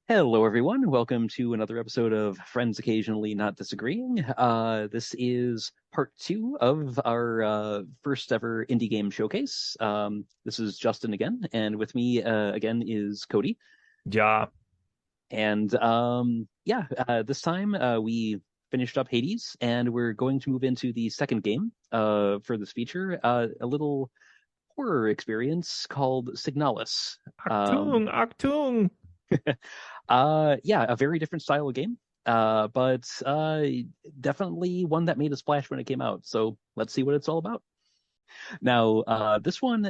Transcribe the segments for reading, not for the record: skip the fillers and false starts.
Hello, everyone. Welcome to another episode of Friends Occasionally Not Disagreeing. This is part two of our first ever indie game showcase. This is Justin again, and with me again is Cody. Yeah. And this time we finished up Hades, and we're going to move into the second game for this feature, a little horror experience called Signalis. Um, Achtung, Achtung. a very different style of game. But definitely one that made a splash when it came out. So let's see what it's all about. Now, this one,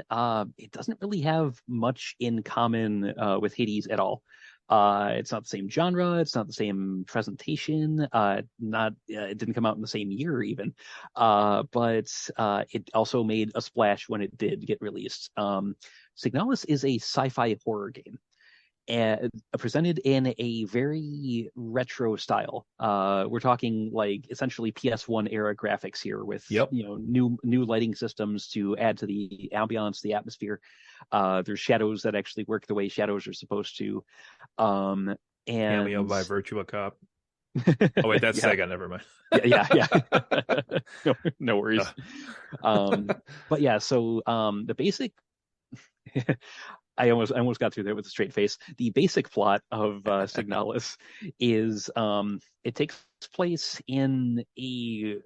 it doesn't really have much in common with Hades at all. It's not the same genre. It's not the same presentation. It didn't come out in the same year even. But it also made a splash when it did get released. Signalis is a sci-fi horror game and presented in a very retro style. We're talking like essentially PS1 era graphics here with Yep. new lighting systems to add to the ambiance, the atmosphere. There's shadows that actually work the way shadows are supposed to. Um, Cameo and by Virtua Cop. Oh, wait, that's yeah, Sega. Never mind. yeah. No worries. Uh, Um, but yeah, so the basic I almost got through there with a straight face. The basic plot of Signalis is it takes place in a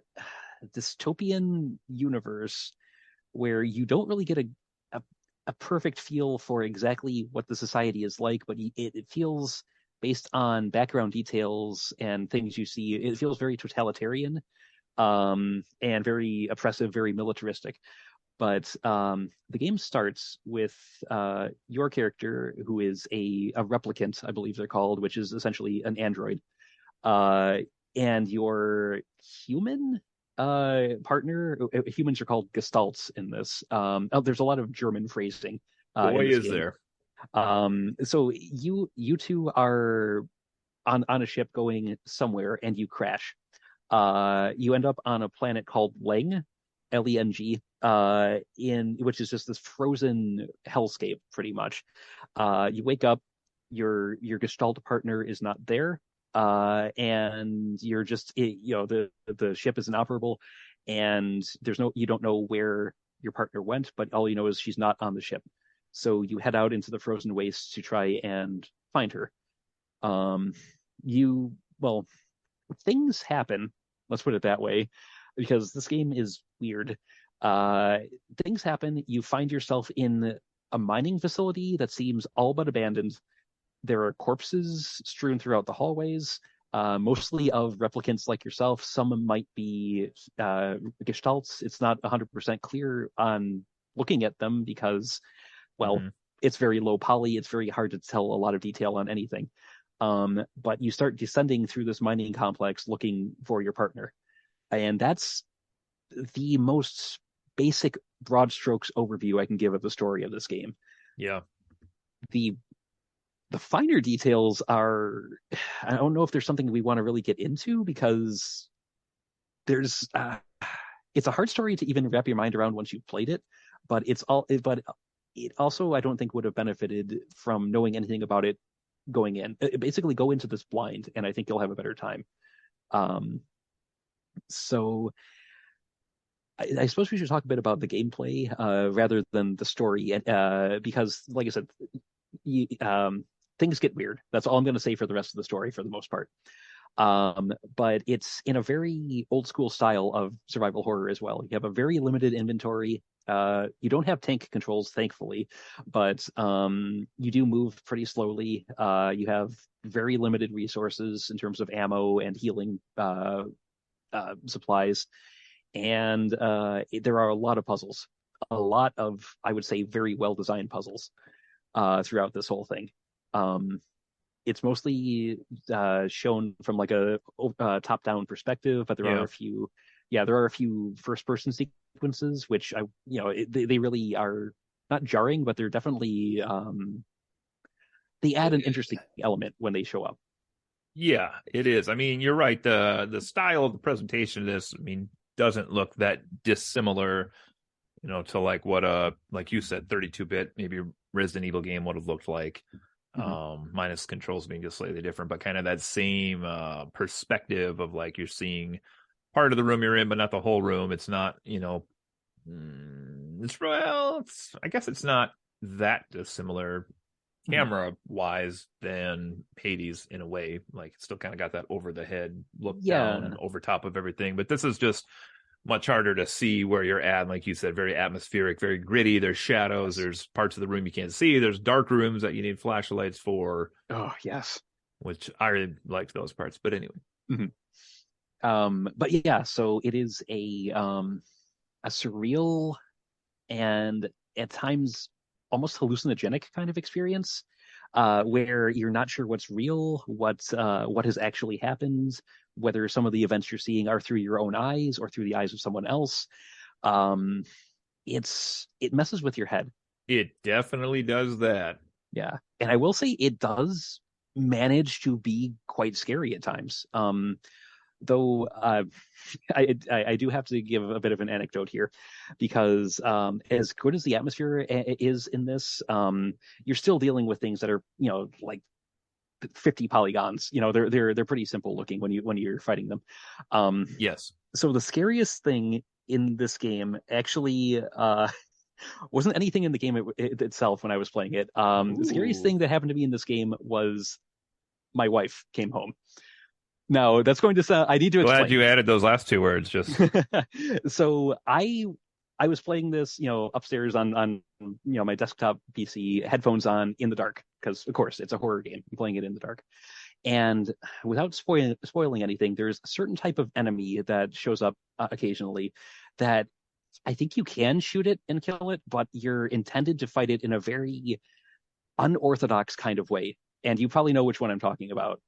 dystopian universe where you don't really get a, a perfect feel for exactly what the society is like, but it feels based on background details and things you see. It feels very totalitarian and very oppressive, very militaristic. But the game starts with your character, who is a replicant, I believe they're called, which is essentially an android, uh, and your human partner. Humans are called gestalts in this. There's a lot of German phrasing in Boy, this is game. there. So you two are on a ship going somewhere, and you crash. You end up on a planet called Leng, Leng, in which is just this frozen hellscape, pretty much. You wake up, your Gestalt partner is not there, and you're just the ship is inoperable, and you don't know where your partner went, but all you know is she's not on the ship. So you head out into the frozen wastes to try and find her. Um, you well, things happen. Let's put it that way, because this game is weird. Uh, Things happen. You find yourself in a mining facility that seems all but abandoned. There are corpses strewn throughout the hallways, mostly of replicants like yourself. Some might be gestalts. It's not 100% clear on looking at them because, well, Hmm. it's very low poly. It's very hard to tell a lot of detail on anything. But you start descending through this mining complex looking for your partner. And that's the most basic broad strokes overview I can give of the story of this game. Yeah. The the finer details are, I don't know if there's something we want to really get into because there's it's a hard story to even wrap your mind around once you've played it, but it also I don't think would have benefited from knowing anything about it going in. Basically go into this blind and I think you'll have a better time. Um so I suppose we should talk a bit about the gameplay rather than the story, because, like I said, things get weird. That's all I'm going to say for the rest of the story, for the most part. But it's in a very old school style of survival horror as well. You have a very limited inventory. You don't have tank controls, thankfully, but you do move pretty slowly. You have very limited resources in terms of ammo and healing supplies, and there are a lot of puzzles, a lot of, I would say, very well designed puzzles throughout this whole thing. Um, it's mostly shown from like a top down perspective, but Yeah. there are a few first person sequences which they really are not jarring, but they're definitely they add an interesting element when they show up. Yeah, it is. I mean, you're right. The style of the presentation of this, I mean, doesn't look that dissimilar, to like what like you said, 32-bit maybe Resident Evil game would have looked like. Mhm. minus controls being just slightly different, but kind of that same perspective of like you're seeing part of the room you're in, but not the whole room. It's not, I guess it's not that dissimilar Mhm. camera wise than Hades in a way. Like it's still kind of got that over the head look down Yeah. over top of everything, but this is just much harder to see where you're at. Like you said, very atmospheric, very gritty. There's shadows. Yes. There's parts of the room you can't see. There's dark rooms that you need flashlights for, Oh, yes. which I really liked those parts. But anyway, Mhm. But yeah, so it is a surreal and at times almost hallucinogenic kind of experience, where you're not sure what's real, what has actually happened, whether some of the events you're seeing are through your own eyes or through the eyes of someone else. Um, it messes with your head. it definitely does that. Yeah, and I will say it does manage to be quite scary at times. Though I do have to give a bit of an anecdote here because as good as the atmosphere is in this, you're still dealing with things that are like 50 polygons. They're pretty simple looking when you're fighting them. Um, Yes. so the scariest thing in this game actually wasn't anything in the game itself when I was playing it. The scariest Ooh. thing that happened to me in this game was my wife came home. Now that's going to sound. I need to Glad explain. you added those last two words. Just So I was playing this, upstairs on my desktop PC, headphones on in the dark because of course it's a horror game. I'm playing it in the dark. And without spoiling anything, there's a certain type of enemy that shows up occasionally that I think you can shoot it and kill it, but you're intended to fight it in a very unorthodox kind of way. And you probably know which one I'm talking about.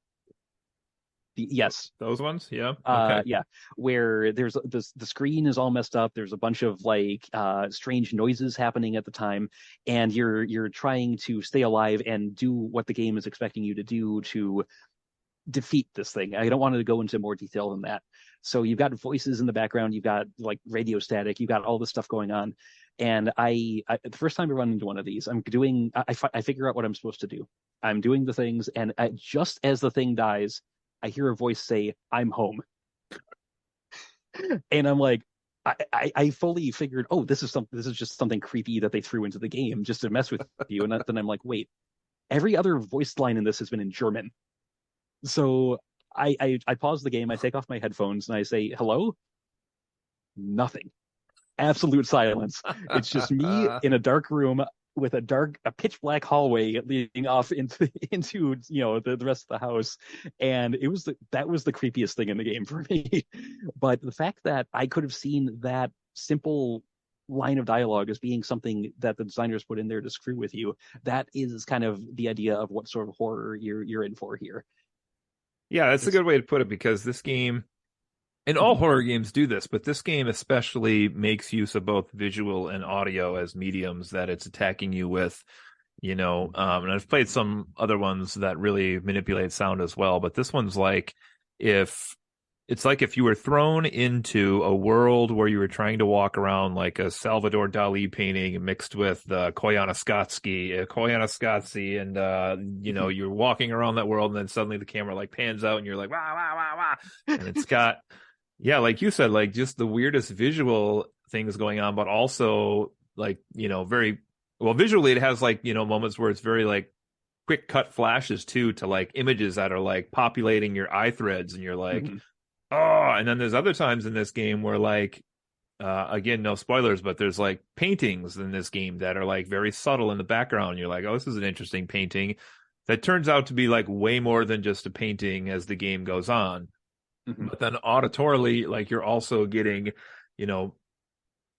Yes, those ones. Yeah. Okay. yeah, where there's the screen is all messed up. There's a bunch of like strange noises happening at the time, and you're trying to stay alive and do what the game is expecting you to do to defeat this thing. I don't want to go into more detail than that. So you've got voices in the background, you've got like radio static, you've got all this stuff going on. And the first time I run into one of these, I figure out what I'm supposed to do. I'm doing the things, and just as the thing dies, I hear a voice say, "I'm home," and I'm like, I fully figured, oh, this is just something creepy that they threw into the game just to mess with you. And then I'm like, wait, every other voice line in this has been in German. So I pause the game, I take off my headphones, and I say, "Hello." Nothing. Absolute silence. It's just me in a dark room with a pitch black hallway leading off into the rest of the house, and that was the creepiest thing in the game for me. But the fact that I could have seen that simple line of dialogue as being something that the designers put in there to screw with you, that is kind of the idea of what sort of horror you're in for here. Yeah, that's a It's good way to put it because this game, and all mhm, horror games do this, but this game especially makes use of both visual and audio as mediums that it's attacking you with. And I've played some other ones that really manipulate sound as well, but this one's if if you were thrown into a world where you were trying to walk around like a Salvador Dali painting mixed with Koyaanisqatsi, and mhm. you're walking around that world, and then suddenly the camera like pans out, and you're like, wah wah wah wah, and it's got, yeah, like you said, like just the weirdest visual things going on, but also like very well visually. It has like moments where it's very like quick cut flashes too to like images that are like populating your eye threads, and you're like, Mhm. oh, and then there's other times in this game where like again, no spoilers, but there's like paintings in this game that are like very subtle in the background. You're like, oh, this is an interesting painting that turns out to be like way more than just a painting as the game goes on. Mhm. But then auditorily, like you're also getting, you know,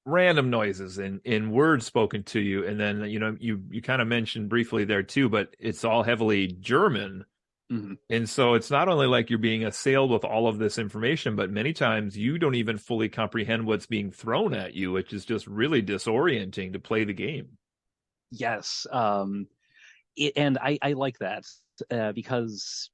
random noises in words spoken to you. And then, you kind of mentioned briefly there too, but it's all heavily German. Mhm. And so it's not only like you're being assailed with all of this information, but many times you don't even fully comprehend what's being thrown at you, which is just really disorienting to play the game. Yes. And I like that because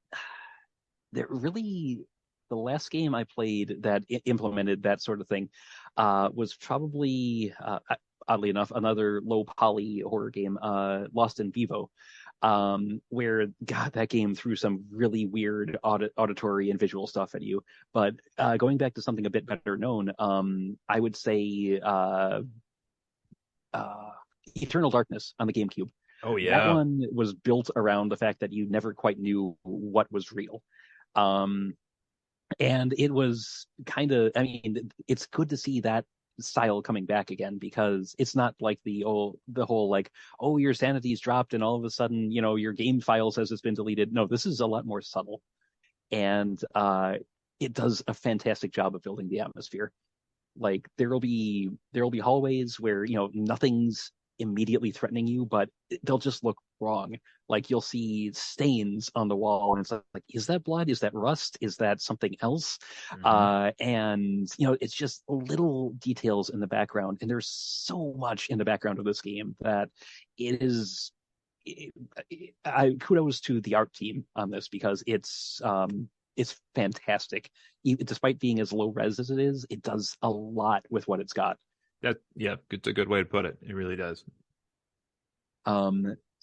there really the last game I played that implemented that sort of thing was probably oddly enough another low poly horror game, Lost in Vivo. where God, that game threw some really weird auditory and visual stuff at you. But going back to something a bit better known, I would say uh, Eternal Darkness on the GameCube. Oh That yeah. one was built around the fact that you never quite knew what was real. Um, and it was kind of, I mean, it's good to see that style coming back again because it's not like the whole like, oh, your sanity's dropped and all of a sudden, your game file says it's been deleted. No, this is a lot more subtle. And it does a fantastic job of building the atmosphere. Like there'll be hallways where nothing's immediately threatening you, but they'll just look wrong. Like you'll see stains on the wall, and it's like, is that blood? Is that rust? Is that something else? Hmm. And it's just little details in the background, and there's so much in the background of this game that it is. Kudos to the art team on this because it's fantastic. Despite being as low res as it is, it does a lot with what it's got. That yeah, it's a good way to put it. It really does.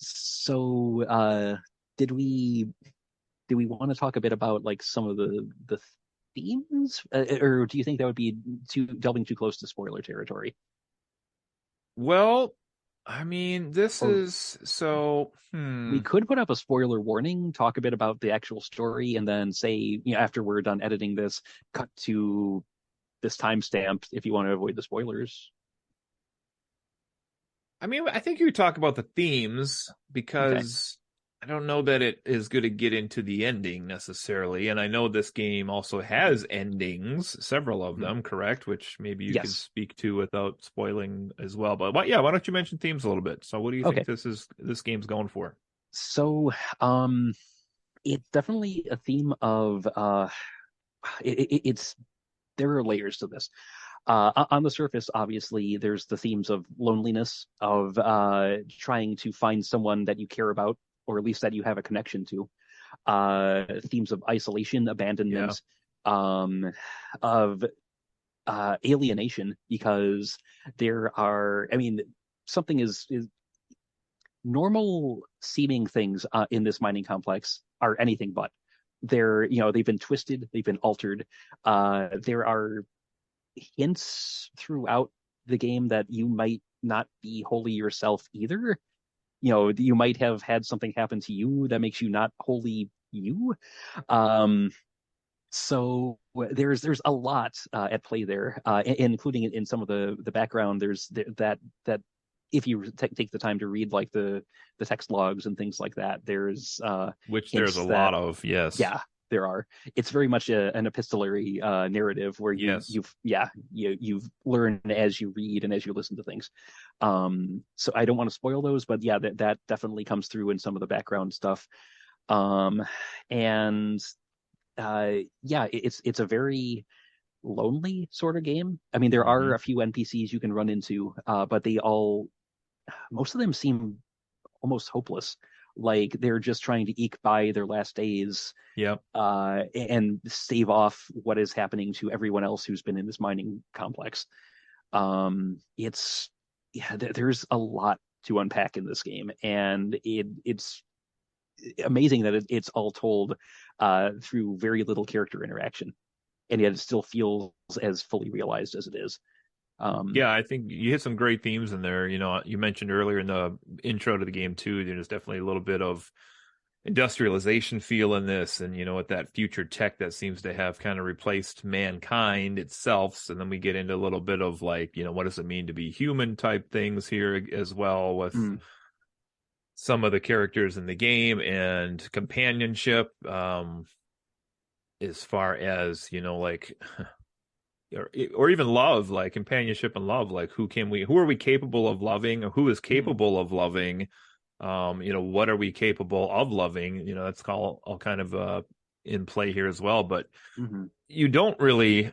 So did we do we want to talk a bit about like some of the themes, or do you think that would be too delving too close to spoiler territory? Well, I mean, this Or is so we could put up a spoiler warning, talk a bit about the actual story, and then say, after we're done editing this, cut to this timestamp if you want to avoid the spoilers. I mean, I think you talk about the themes Okay. because I don't know that it is going to get into the ending necessarily. And I know this game also has endings, several of Mhm. them, correct? Which maybe you can Yes. speak to without spoiling as well. But yeah, why don't you mention themes a little bit? So what do you think Okay. this game's going for? So, it's definitely a theme of it's there are layers to this. On the surface, obviously, there's the themes of loneliness, of trying to find someone that you care about, or at least that you have a connection to. Themes of isolation, Yeah. abandonment, of alienation, because I mean, something is normal seeming things in this mining complex are anything but. They've been twisted, they've been altered. There are hints throughout the game that you might not be wholly yourself either. You might have had something happen to you that makes you not wholly you. Um, so there's a lot at play there, including in some of the background. That if you take the time to read like the text logs and things like that, there's Which there's a hints that lot of, yes. yeah, there are. It's very much an epistolary narrative where Yes. you've learned as you read and as you listen to things. So I don't want to spoil those, but yeah, that definitely comes through in some of the background stuff. Um, and yeah, it's a very lonely sort of game. I mean, there are Hmm. a few NPCs you can run into, but most of them seem almost hopeless. Like they're just trying to eke by their last days, Yep. and stave off what is happening to everyone else who's been in this mining complex. It's yeah, there's a lot to unpack in this game, and it's amazing that it's all told through very little character interaction, and yet it still feels as fully realized as it is. Um, Yeah, I think you hit some great themes in there. You mentioned earlier in the intro to the game too, there's definitely a little bit of industrialization feel in this, and with that future tech that seems to have kind of replaced mankind itself. And then we get into a little bit of like, what does it mean to be human type things here as well with mm, some of the characters in the game and companionship. As far as like or even love, like companionship and love, like who are we capable of loving, or who is mm, capable of loving, what are we capable of loving, that's all kind of in play here as well. But mm, you don't really,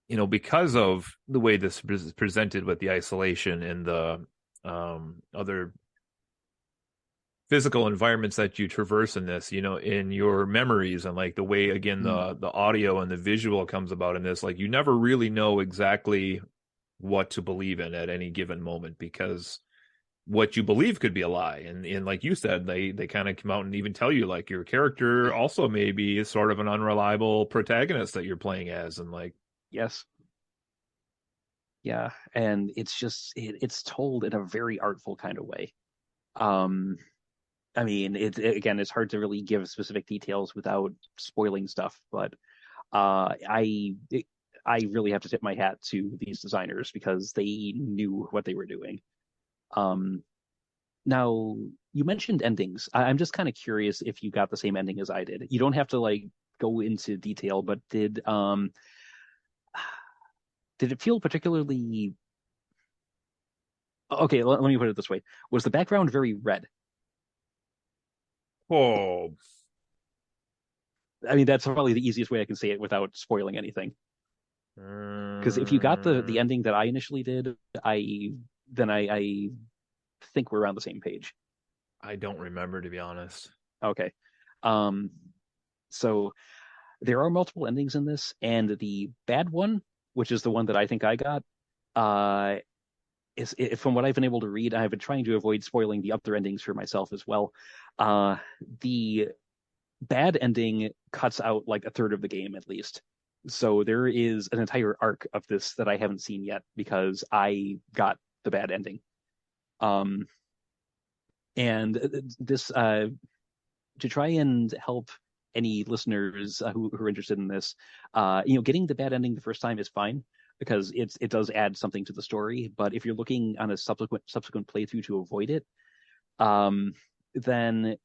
because of the way this is presented with the isolation and the other physical environments that you traverse in this, in your memories, and like the way again mm. the audio and the visual comes about in this, like you never really know exactly what to believe in at any given moment because what you believe could be a lie. And like you said, they kind of come out and even tell you like your character also maybe is sort of an unreliable protagonist that you're playing as, and like, Yes. Yeah. And it's just it's told in a very artful kind of way. Um, I mean, again, it's hard to really give specific details without spoiling stuff, but I really have to tip my hat to these designers because they knew what they were doing. Um, Now, you mentioned endings. I'm just kind of curious if you got the same ending as I did. You don't have to like go into detail, but did it feel particularly okay? Let me put it this way: was the background very red? oh, I mean, that's probably the easiest way I can say it without spoiling anything. Because if you got the um, ending that I initially did, I think we're on the same page. I don't remember, to be honest. Okay. Um, so there are multiple endings in this, and the bad one, which is the one that I think I got, uh, from what I've been able to read, I've been trying to avoid spoiling the other endings for myself as well. Uh, the bad ending cuts out like a third of the game at least. So there is an entire arc of this that I haven't seen yet because I got the bad ending. Um, and this to try and help any listeners who are interested in this, getting the bad ending the first time is fine because it does add something to the story. But if you're looking on a subsequent playthrough to avoid it, um, then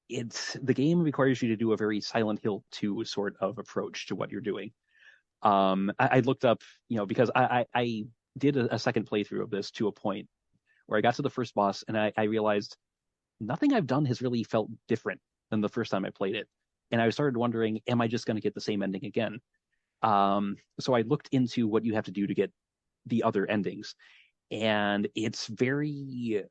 the game requires you to do a very Silent Hill 2 sort of approach to what you're doing. I looked up, because I did a second playthrough of this to a point where I got to the first boss and I realized nothing I've done has really felt different than the first time I played it. And I started wondering, am I just going to get the same ending again? So I looked into what you have to do to get the other endings, and it's very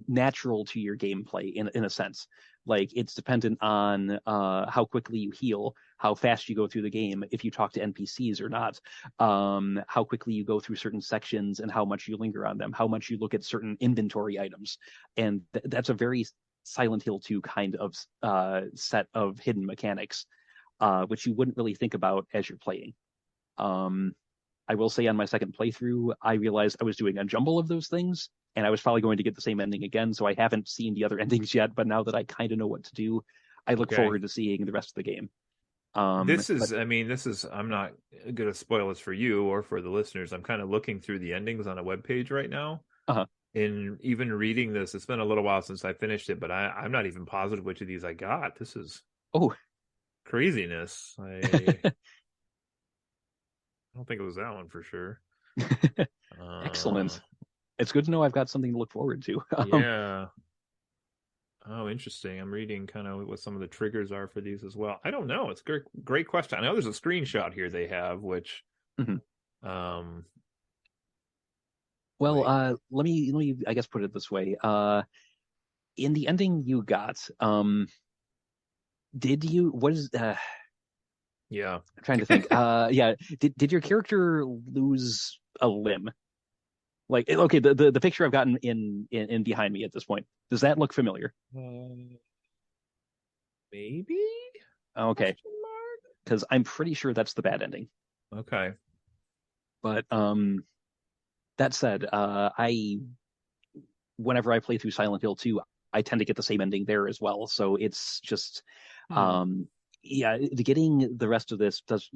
natural to your gameplay in a sense. Like it's dependent on how quickly you heal, how fast you go through the game, if you talk to NPCs or not, how quickly you go through certain sections and how much you linger on them, how much you look at certain inventory items. And that's a very Silent Hill 2 kind of set of hidden mechanics, which you wouldn't really think about as you're playing. Um, I will say on my second playthrough, I realized I was doing a jumble of those things, and I was probably going to get the same ending again. So I haven't seen the other endings yet, but now that I kind of know what to do, I look Okay. forward to seeing the rest of the game. But I'm not going to spoil this for you or for the listeners. I'm kind of looking through the endings on a web page right now. uh, And even reading this, it's been a little while since I finished it, but I'm not even positive which of these I got. This is oh, craziness. I don't think it was that one for sure. Uh, excellent. It's good to know I've got something to look forward to. yeah. Oh, interesting. I'm reading kind of what some of the triggers are for these as well. I don't know. It's a great question. I know there's a screenshot here they have, which Mhm. um Well, wait. let me I guess put it this way. In the ending you got, did you what is Yeah. I'm trying to think. Yeah, did your character lose a limb? Like, okay, the picture I've gotten in behind me at this point, does that look familiar? Maybe? Okay, Question mark? because I'm pretty sure that's the bad ending. Okay. But that said, I whenever I play through Silent Hill 2, I tend to get the same ending there as well. So it's just, Hmm. um, yeah, getting the rest of this does,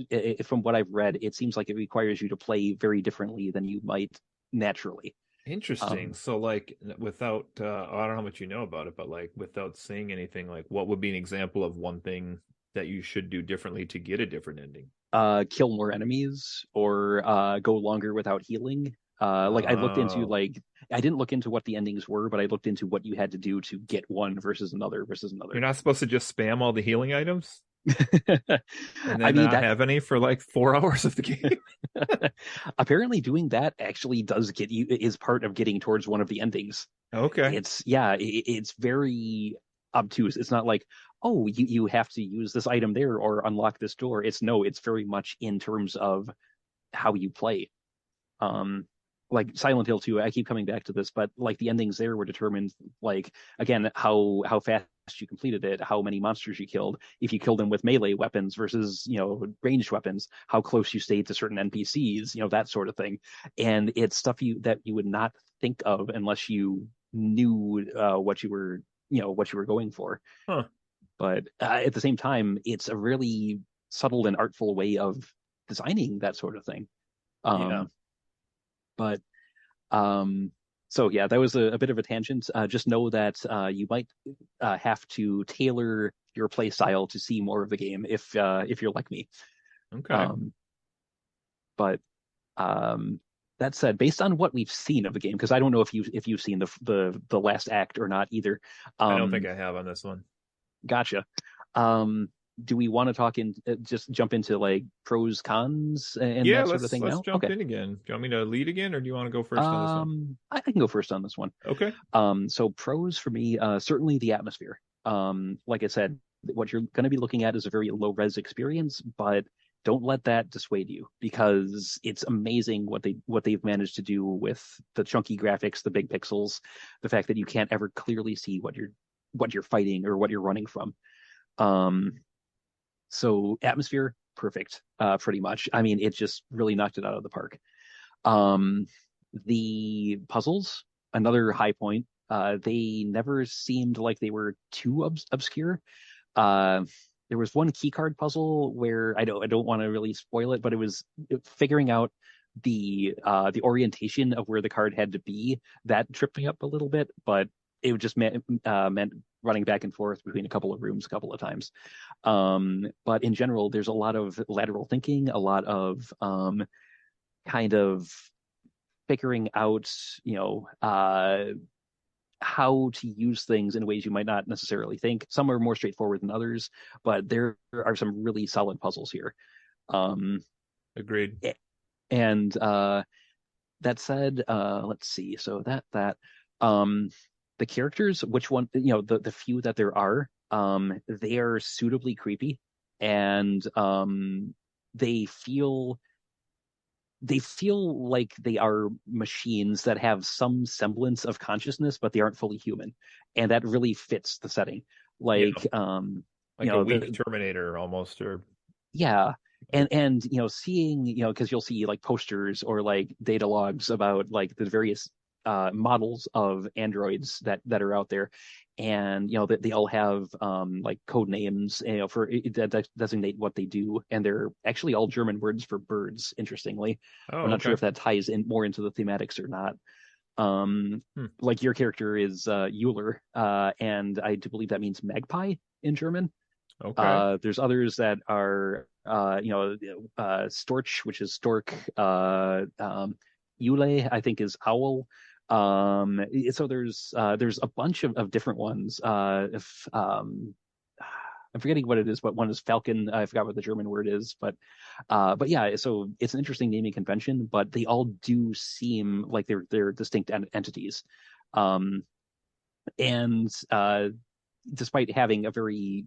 from what I've read, it seems like it requires you to play very differently than you might naturally. Interesting. Um, So like without I don't know how much you know about it, but like without saying anything, like what would be an example of one thing that you should do differently to get a different ending? Kill more enemies or go longer without healing. Like I looked into Oh. like I didn't look into what the endings were, but I looked into what you had to do to get one versus You're another. not supposed to just spam all the healing items and I then mean not that have any for like 4 hours of the game? apparently doing that actually does get you is part of getting towards one of the endings. Okay. It's yeah, it's very obtuse. It's not like, oh, you have to use this item there or unlock this door. It's no, it's very much in terms of how you play. Um like Silent Hill 2, I keep coming back to this, but like the endings there were determined, like again, how fast you completed it, how many monsters you killed, if you killed them with melee weapons versus, ranged weapons, how close you stayed to certain NPCs, that sort of thing. And it's stuff that you would not think of unless you knew what you were going for. Huh. But at the same time, it's a really subtle and artful way of designing that sort of thing. Yeah. Um, but so yeah, that was a bit of a tangent. Just know that you might have to tailor your play style to see more of the game if you're like me. Okay. Um, but that said, based on what we've seen of the game, because I don't know if you've seen the last act or not either. I don't think Um, I have on this one. Gotcha. Um, do we want to talk in just jump into like pros, cons, and Yeah, that sort of let's thing let's now? jump Okay. in again. Do you want me to lead again, or do you want to go first on this one? I can go first on this one. Okay. So pros for me, certainly the atmosphere. Like I said, what you're going to be looking at is a very low res experience, but don't let that dissuade you because it's amazing what they've managed to do with the chunky graphics, the big pixels, the fact that you can't ever clearly see what you're fighting or what you're running from. Um, so atmosphere, perfect, pretty much. I mean, it just really knocked it out of the park. Um, the puzzles, another high point. They never seemed like they were too obscure. Uh, there was one keycard puzzle where I don't want to really spoil it, but it was figuring out the orientation of where the card had to be. That tripped me up a little bit, but it just meant running back and forth between a couple of rooms a couple of times. But in general, there's a lot of lateral thinking, a lot of kind of figuring out, how to use things in ways you might not necessarily think. Some are more straightforward than others, but there are some really solid puzzles here. Um, Agreed. and that said, let's see. So um, the characters, which one, the few that there are, they are suitably creepy, and they feel they feel like they are machines that have some semblance of consciousness, but they aren't fully human, and that really fits the setting. Yeah, Like, like a weak the Terminator almost, or yeah, and seeing, because you'll see like posters or like data logs about like the various models of androids that are out there, and that they all have like code names, for that designate what they do, and they're actually all German words for birds. Interestingly, I'm oh, not sure okay. if that ties in more into the thematics or not. Hmm. Like your character is Euler, and I do believe that means magpie in German. Okay. There's others that are, Storch, which is stork. Eule, I think, is owl. So there's a bunch of different ones. If I'm forgetting what it is, but one is falcon. I forgot what the German word is, but yeah. So it's an interesting naming convention, but they all do seem like they're distinct entities. Um, and despite having a very,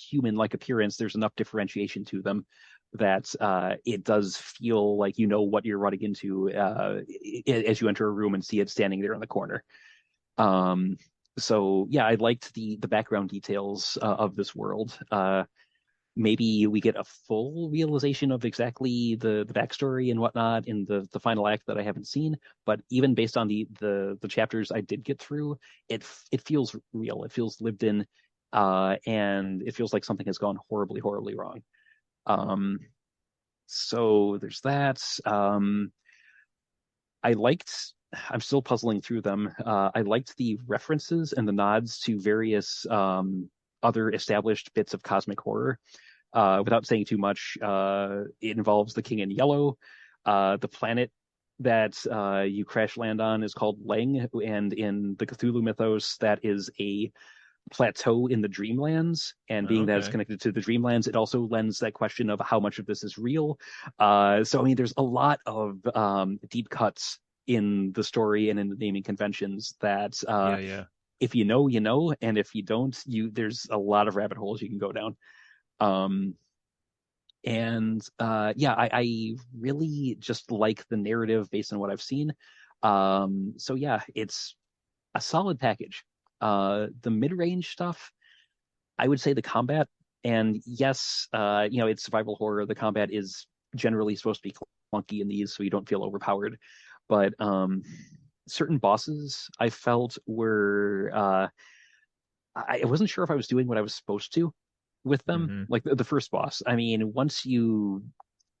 human-like appearance, there's enough differentiation to them that it does feel like what you're running into as you enter a room and see it standing there in the corner. Um, so yeah, I liked the background details of this world. Maybe we get a full realization of exactly the backstory and whatnot in the final act that I haven't seen. But even based on the chapters I did get through, it feels real. It feels lived in, and it feels like something has gone horribly, horribly wrong. Um, so there's that. I liked. I'm still puzzling through them. I liked the references and the nods to various other established bits of cosmic horror. Without saying too much, it involves the King in Yellow. The planet that you crash land on is called Leng, and in the Cthulhu mythos, that is a plateau in the Dreamlands. And being that it's Okay. connected to the Dreamlands, it also lends that question of how much of this is real. So I mean, there's a lot of deep cuts in the story and in the naming conventions that Yeah, yeah. if you know, you know, and if you don't, there's a lot of rabbit holes you can go down. Um, And yeah, I really just like the narrative based on what I've seen. So yeah, it's a solid package. The mid-range stuff, I would say the combat, and yes, it's survival horror. The combat is generally supposed to be clunky in these, so you don't feel overpowered. But certain bosses I felt were I wasn't sure if I was doing what I was supposed to with them. Hmm. Like the first boss. I mean,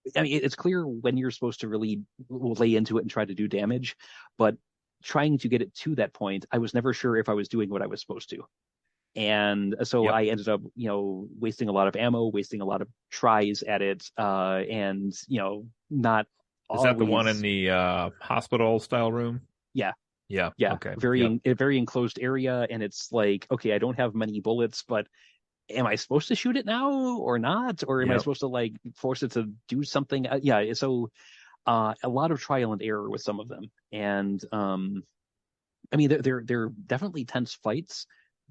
it's clear when you're supposed to really lay into it and try to do damage, but trying to get it to that point, I was never sure if I was doing what I was supposed to. And so Yep. I ended up, wasting a lot of ammo, wasting a lot of tries at it, and not Is that the one in always, the hospital style room? yeah, Yeah. yeah, Okay. Yep. very enclosed area, and it's like, okay, I don't have many bullets, but am I supposed to shoot it now or not, or am I Yep. supposed to like force it to do something? Yeah, so a lot of trial and error with some of them, and I mean they're definitely tense fights,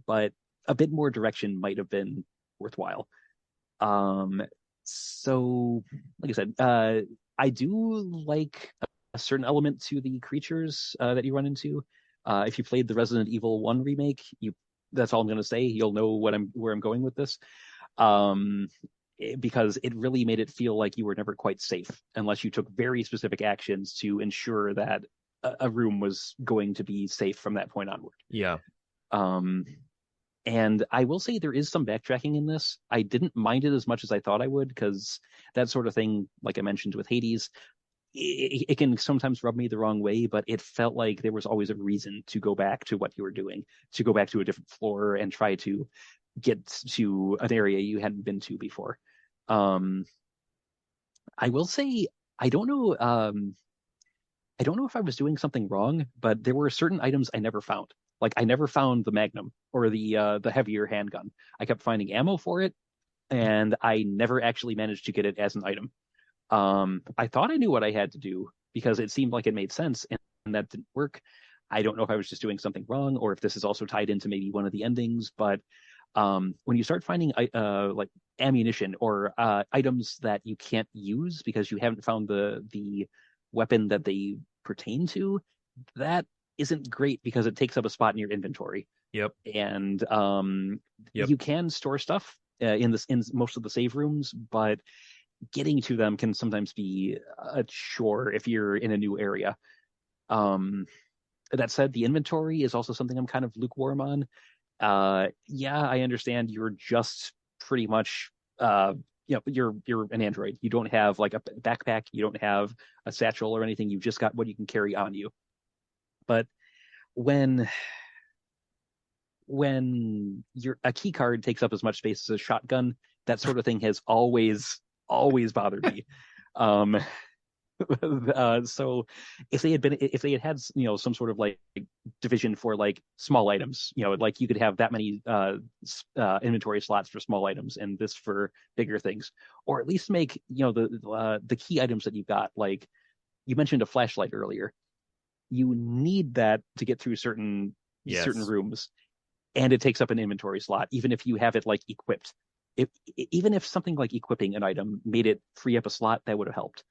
but a bit more direction might have been worthwhile. Um, so like I said, I do like a certain element to the creatures that you run into. If you played the Resident Evil 1 remake, you that's all I'm going to say. You'll know where I'm going with this. Um, because it really made it feel like you were never quite safe unless you took very specific actions to ensure that a room was going to be safe from that point onward. Yeah. Um, and I will say there is some backtracking in this. I didn't mind it as much as I thought I would, because that sort of thing, like I mentioned with Hades, it can sometimes rub me the wrong way, but it felt like there was always a reason to go back to what you were doing, to go back to a different floor and try to get to an area you hadn't been to before. Um, I will say I don't know. I don't know if I was doing something wrong, but there were certain items I never found. Like I never found the Magnum or the heavier handgun. I kept finding ammo for it, and I never actually managed to get it as an item. I thought I knew what I had to do because it seemed like it made sense, and that didn't work. I don't know if I was just doing something wrong or if this is also tied into maybe one of the endings, but when you start finding like ammunition or items that you can't use because you haven't found the weapon that they pertain to, that isn't great because it takes up a spot in your inventory. Yep. And Yep. you can store stuff in most of the save rooms, but getting to them can sometimes be a chore if you're in a new area. Um, that said, the inventory is also something I'm kind of lukewarm on. Yeah, I understand you're just pretty much you're an android. You don't have like a backpack, you don't have a satchel or anything. You've just got what you can carry on you. But when your a key card takes up as much space as a shotgun, that sort of thing has always bothered me. Um, so if they had had some sort of like division for like small items, like you could have that many inventory slots for small items and this for bigger things, or at least make the key items that you've got, like you mentioned a flashlight earlier. You need that to get through certain Yes. rooms, and it takes up an inventory slot even if you have it like equipped. if Even if something like equipping an item made it free up a slot, that would have helped.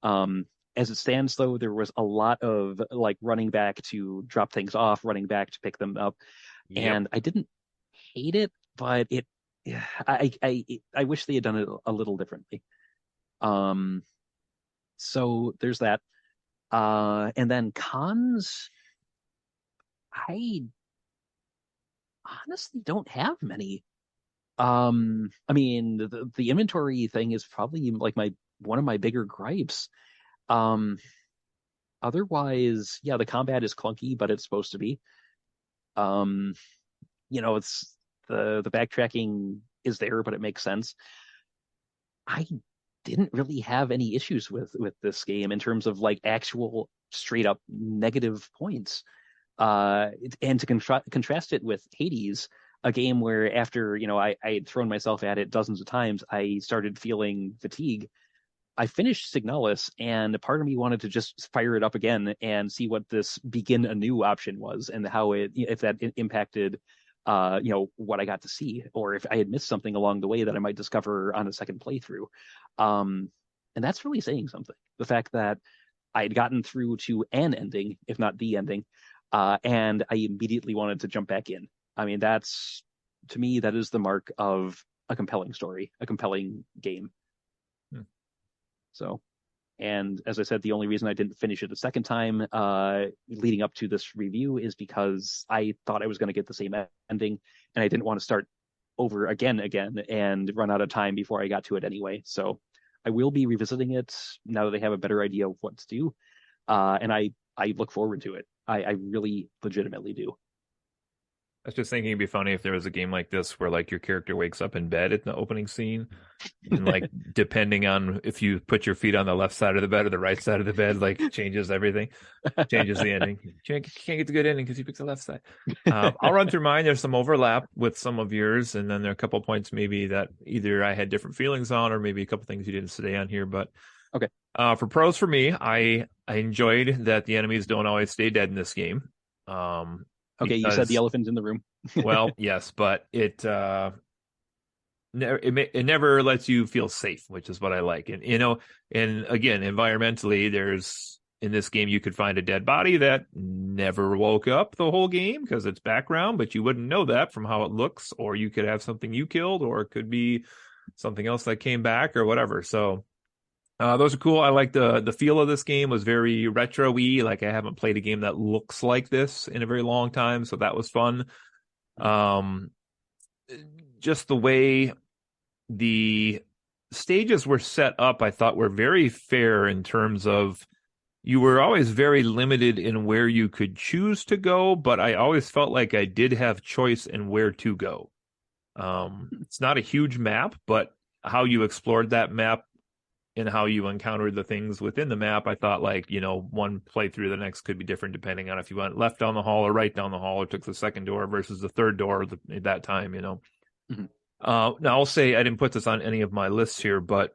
As it stands, though, there was a lot of like running back to drop things off, running back to pick them up, Yep. and I didn't hate it, but I wish they had done it a little differently. Um, so there's that. And then cons, I honestly don't have many. I mean, the inventory thing is probably like my one of my bigger gripes. Um, Otherwise, yeah, the combat is clunky, but it's supposed to be. Um, it's the backtracking is there, but it makes sense. I didn't really have any issues with this game in terms of like actual straight up negative points. And to contrast it with Hades, a game where after I had thrown myself at it dozens of times, I started feeling fatigue. I finished Signalis, and a part of me wanted to just fire it up again and see what this begin anew option was and how it if that impacted what I got to see, or if I had missed something along the way that I might discover on a second playthrough. Um, and that's really saying something. The fact that I had gotten through to an ending, if not the ending, and I immediately wanted to jump back in. I mean, that's to me, that is the mark of a compelling story, a compelling game. Hmm. So, and as I said, the only reason I didn't finish it a second time, leading up to this review, is because I thought I was going to get the same ending, and I didn't want to start over again, and run out of time before I got to it anyway. So, I will be revisiting it now that I have a better idea of what to do, and I look forward to it. I really legitimately do. I was just thinking it'd be funny if there was a game like this where like your character wakes up in bed in the opening scene, and like depending on if you put your feet on the left side of the bed or the right side of the bed, like changes everything, changes the ending. You can't get the good ending because you picked the left side. I'll run through mine. There's some overlap with some of yours, and then there are a couple points maybe that either I had different feelings on, or maybe a couple things you didn't say on here. But okay, for pros for me, I enjoyed that the enemies don't always stay dead in this game. okay, you said the elephant in the room. Well, yes, but it never lets you feel safe, which is what I like. And and again, environmentally, there's in this game you could find a dead body that never woke up the whole game because it's background, but you wouldn't know that from how it looks, or you could have something you killed, or it could be something else that came back or whatever. So those are cool. I like the feel of this game was very retro-y. Like I haven't played a game that looks like this in a very long time, so that was fun. Just the way the stages were set up, I thought were very fair in terms of you were always very limited in where you could choose to go, but I always felt like I did have choice in where to go. It's not a huge map, but how you explored that map and how you encountered the things within the map, I thought like, one playthrough the next could be different depending on if you went left down the hall or right down the hall or took the second door versus the third door at that time, Mm-hmm. Now I'll say I didn't put this on any of my lists here, but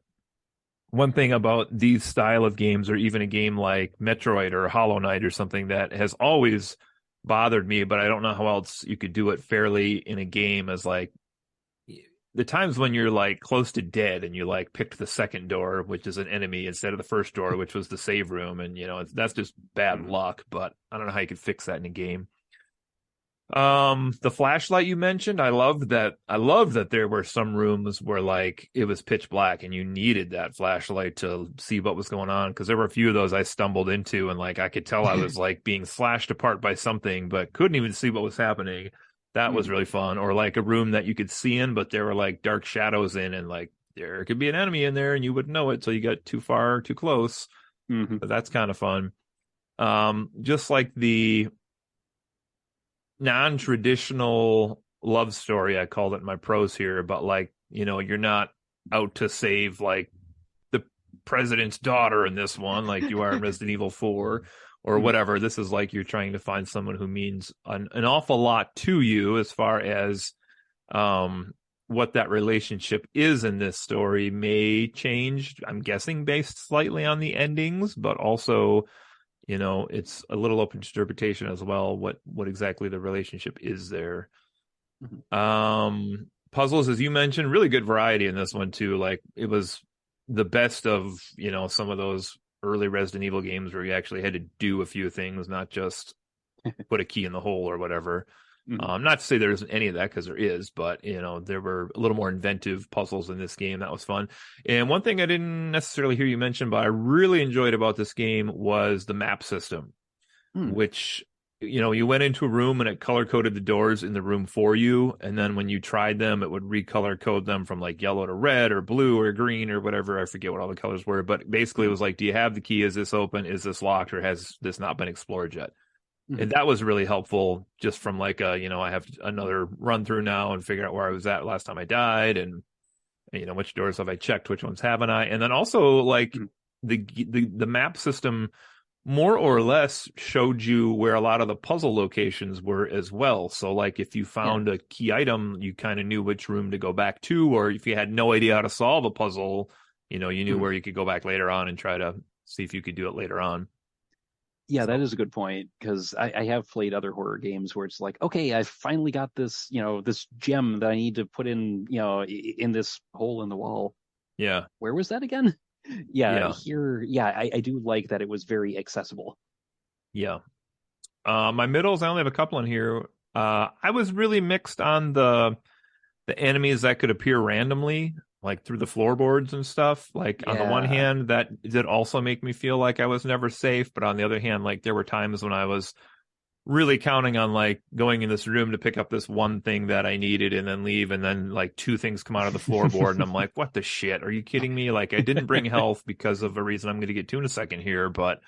one thing about these style of games, or even a game like Metroid or Hollow Knight or something that has always bothered me, but I don't know how else you could do it fairly in a game, as like the times when you're like close to dead and you like picked the second door, which is an enemy, instead of the first door, which was the save room. And, that's just bad luck, but I don't know how you could fix that in a game. The flashlight you mentioned, I loved that there were some rooms where like it was pitch black and you needed that flashlight to see what was going on. Cause there were a few of those I stumbled into and like I could tell I was like being slashed apart by something, but couldn't even see what was happening. That was really fun. Or like a room that you could see in, but there were like dark shadows in, and like there could be an enemy in there and you wouldn't know it. So you got too far, too close. Mm-hmm. But that's kind of fun. Just like the non-traditional love story, I called it in my pros here, but like, you're not out to save like the president's daughter in this one, like you are in Resident Evil 4 or whatever. This is like you're trying to find someone who means an awful lot to you as far as what that relationship is in this story may change, I'm guessing, based slightly on the endings, but also it's a little open to interpretation as well, what exactly the relationship is there. Puzzles, as you mentioned, really good variety in this one too. Like it was the best of some of those early Resident Evil games where you actually had to do a few things, not just put a key in the hole or whatever. Not to say there isn't any of that, because there is, but there were a little more inventive puzzles in this game. That was fun. And one thing I didn't necessarily hear you mention, but I really enjoyed about this game was the map system, which you went into a room and it color coded the doors in the room for you, and then when you tried them, it would recolor code them from like yellow to red or blue or green or whatever. I forget what all the colors were, but basically it was like, do you have the key? Is this open? Is this locked? Or has this not been explored yet? And that was really helpful, just from like I have another run through now and figure out where I was at last time I died, and which doors have I checked, which ones haven't I, and then also like the map system more or less showed you where a lot of the puzzle locations were as well. So like if you found a key item, you kind of knew which room to go back to, or if you had no idea how to solve a puzzle, you knew where you could go back later on and try to see if you could do it later on. Yeah, that So is a good point because I have played other horror games where it's like, okay, I finally got this, this gem that I need to put in, in this hole in the wall. yeah, Where was that again? Yeah, yeah, here, yeah, I do like that it was very accessible. yeah. My middles, I only have a couple in here. I was really mixed on the enemies that could appear randomly, like through the floorboards and stuff. Like on the one Yeah. hand, that did also make me feel like I was never safe, but on the other hand, like there were times when I was really counting on like going in this room to pick up this one thing that I needed and then leave, and then like two things come out of the floorboard, and I'm like, what the shit? Are you kidding me? Like I didn't bring health because of a reason I'm going to get to in a second here, but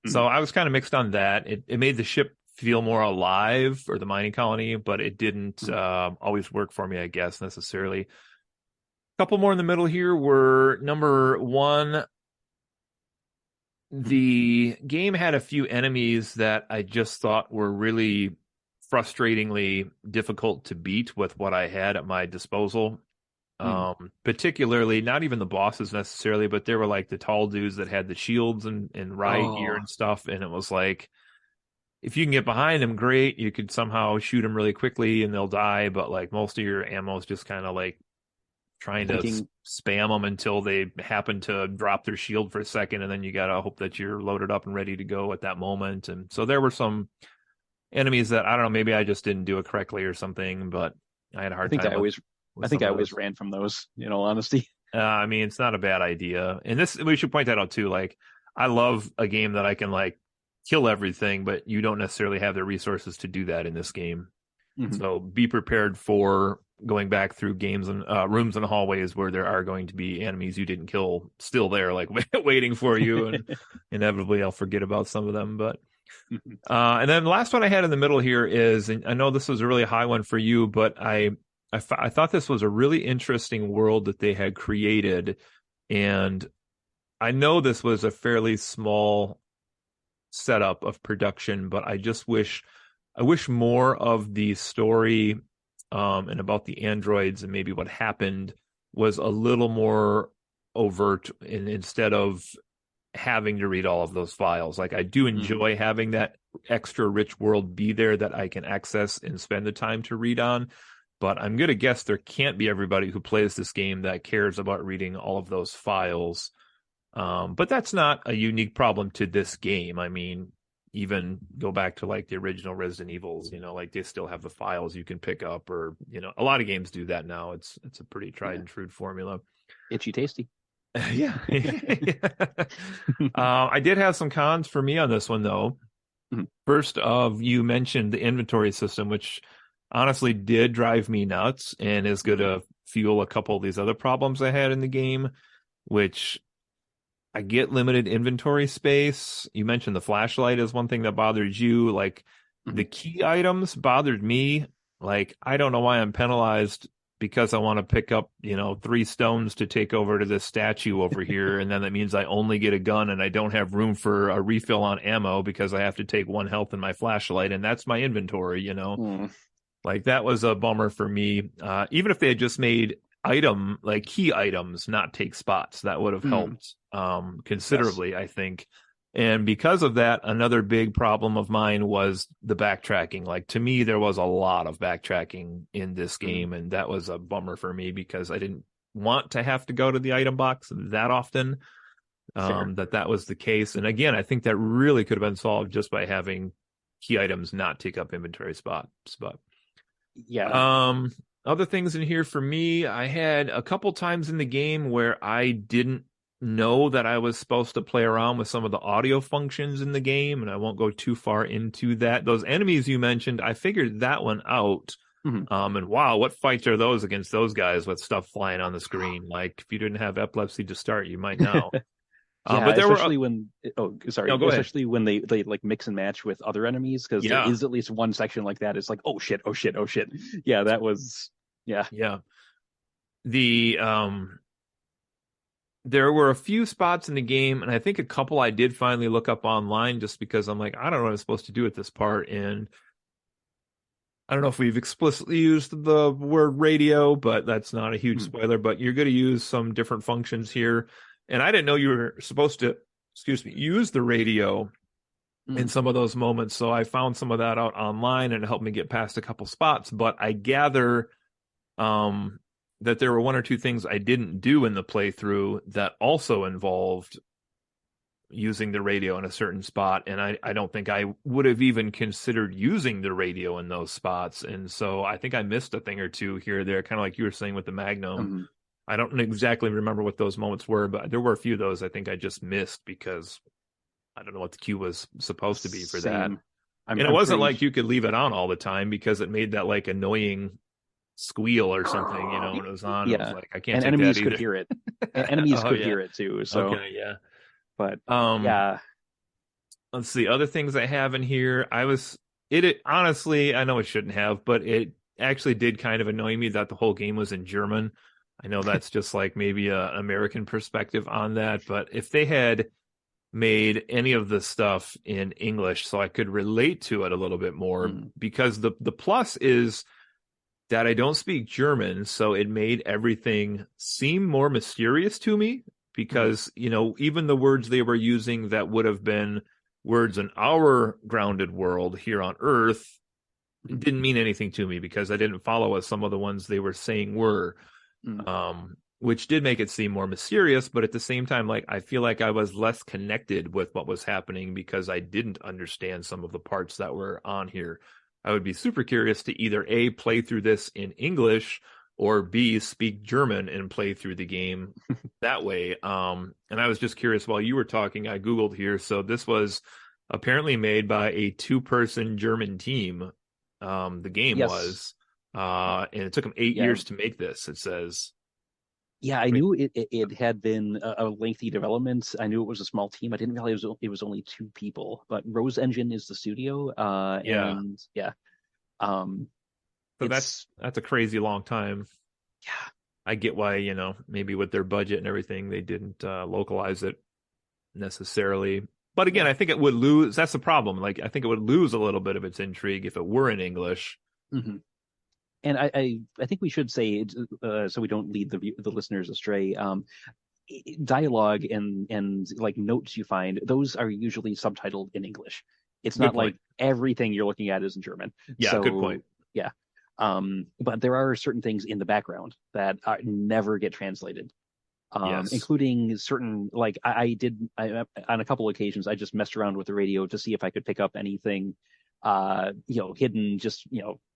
so I was kind of mixed on that. It made the ship feel more alive, or the mining colony, but it didn't always work for me, I guess, necessarily. A couple more in the middle here were number one. The game had a few enemies that I just thought were really frustratingly difficult to beat with what I had at my disposal. Particularly, not even the bosses necessarily, but there were like the tall dudes that had the shields and riot gear Oh, and stuff. And it was like, if you can get behind them, great. You could somehow shoot them really quickly and they'll die. But like most of your ammo is just kind of like trying to blinking. spam them until they happen to drop their shield for a second. And then you got to hope that you're loaded up and ready to go at that moment. And so there were some enemies that I don't know, maybe I just didn't do it correctly or something, but I had a I hard think I time always, I with think some I of always those. ran from those, in all honesty. I mean, it's not a bad idea. And this, we should point that out too. Like, I love a game that I can like kill everything, but you don't necessarily have the resources to do that in this game. Mhm. So be prepared for going back through games and rooms and hallways where there are going to be enemies you didn't kill still there, like waiting for you. And inevitably I'll forget about some of them. But and then the last one I had in the middle here is, and I know this was a really high one for you, but I thought this was a really interesting world that they had created. And I know this was a fairly small setup of production, but I wish more of the story and about the androids and maybe what happened was a little more overt, and instead of having to read all of those files. Like I do Mhm. enjoy having that extra rich world be there that I can access and spend the time to read on. But I'm going to guess there can't be everybody who plays this game that cares about reading all of those files. But that's not a unique problem to this game. I mean, even go back to like the original Resident Evils, like they still have the files you can pick up, or a lot of games do that now. It's a pretty tried Yeah. and true formula. Itchy tasty. Yeah. I did have some cons for me on this one though. Mhm. First of, you mentioned the inventory system, which honestly did drive me nuts and is going Mhm. to fuel a couple of these other problems I had in the game, which I get limited inventory space. You mentioned the flashlight is one thing that bothers you. Like the Mhm. key items bothered me. Like, I don't know why I'm penalized because I want to pick up, 3 stones to take over to this statue over here. And then that means I only get a gun and I don't have room for a refill on ammo because I have to take 1 health in my flashlight. And that's my inventory. Mm. Like that was a bummer for me. Even if they had just made like key items not take spots, that would have Mm. helped Yes. considerably, I think. And because of that, another big problem of mine was the backtracking. Like to me, there was a lot of backtracking in this Mm. game, and that was a bummer for me because I didn't want to have to go to the item box that often. Fair. That was the case. And again, I think that really could have been solved just by having key items not take up inventory spots. But Yeah. um, other things in here for me, I had a couple times in the game where I didn't know that I was supposed to play around with some of the audio functions in the game, and I won't go too far into that. Those enemies you mentioned, I figured that one out. Mhm. And wow, what fights are those against those guys with stuff flying on the screen? Like if you didn't have epilepsy to start, you might now. Yeah, But there were, especially when oh, no, sorry, go ahead. especially when they like mix and match with other enemies because there Yeah, is at least one section like that. It's like, oh shit, oh shit, oh shit. Yeah, that was yeah. yeah. The There were a few spots in the game, and I think a couple I did finally look up online just because I'm like, I don't know what I'm supposed to do at this part. And I don't know if we've explicitly used the word radio, but that's not a huge Mhm. spoiler. But you're going to use some different functions here. And I didn't know you were supposed to, excuse me, use the radio in Mm. some of those moments. So I found some of that out online and it helped me get past a couple spots. But I gather that there were one or two things I didn't do in the playthrough that also involved using the radio in a certain spot. And I don't think I would have even considered using the radio in those spots. And so I think I missed a thing or two here or there, kind of like you were saying with the Magnum. Mm. I don't exactly remember what those moments were, but there were a few of those I think I just missed because I don't know what the cue was supposed to be for that. Same. And it I'm wasn't pretty. like you could leave it on all the time because it made that like annoying squeal or something, when it was on. It was Yeah, like, I can't and take that enemies could either. hear it. Enemies Oh could yeah. hear it too. So, Okay, yeah. but Um, yeah. let's see other things I have in here. It honestly, I know it shouldn't have, but it actually did kind of annoy me that the whole game was in German. I know that's just like maybe an American perspective on that, but if they had made any of the stuff in English so I could relate to it a little bit more, Mm. because the plus is that I don't speak German, so it made everything seem more mysterious to me Mm. because, even the words they were using that would have been words in our grounded world here on Earth Mm. didn't mean anything to me because I didn't follow what some of the ones they were saying were, Mm. which did make it seem more mysterious. But at the same time, like I feel like I was less connected with what was happening because I didn't understand some of the parts that were on here. I would be super curious to either A, play through this in English, or B, speak German and play through the game that way. And I was just curious while you were talking, I Googled here. So this was apparently made by a two-person German team. The game Yes. was, and it took them 8 years Yeah. to make this, it says. Yeah, I knew it had been a lengthy development. I knew it was a small team. I didn't realize it was only two people. But Rose Engine is the studio, Yeah. and yeah, um, So it's that's a crazy long time. yeah, I get why, maybe with their budget and everything, they didn't localize it necessarily. But again, yeah. I think it would lose. That's the problem. Like, I think it would lose a little bit of its intrigue if it were in English. Hmm. And I think we should say so we don't lead the listeners astray. Dialogue and like notes you find, those are usually subtitled in English. It's Good not point. like everything you're looking at is in German. Yeah, good point. So yeah. But there are certain things in the background that never get translated. Yes. Including certain like on a couple occasions I just messed around with the radio to see if I could pick up anything hidden just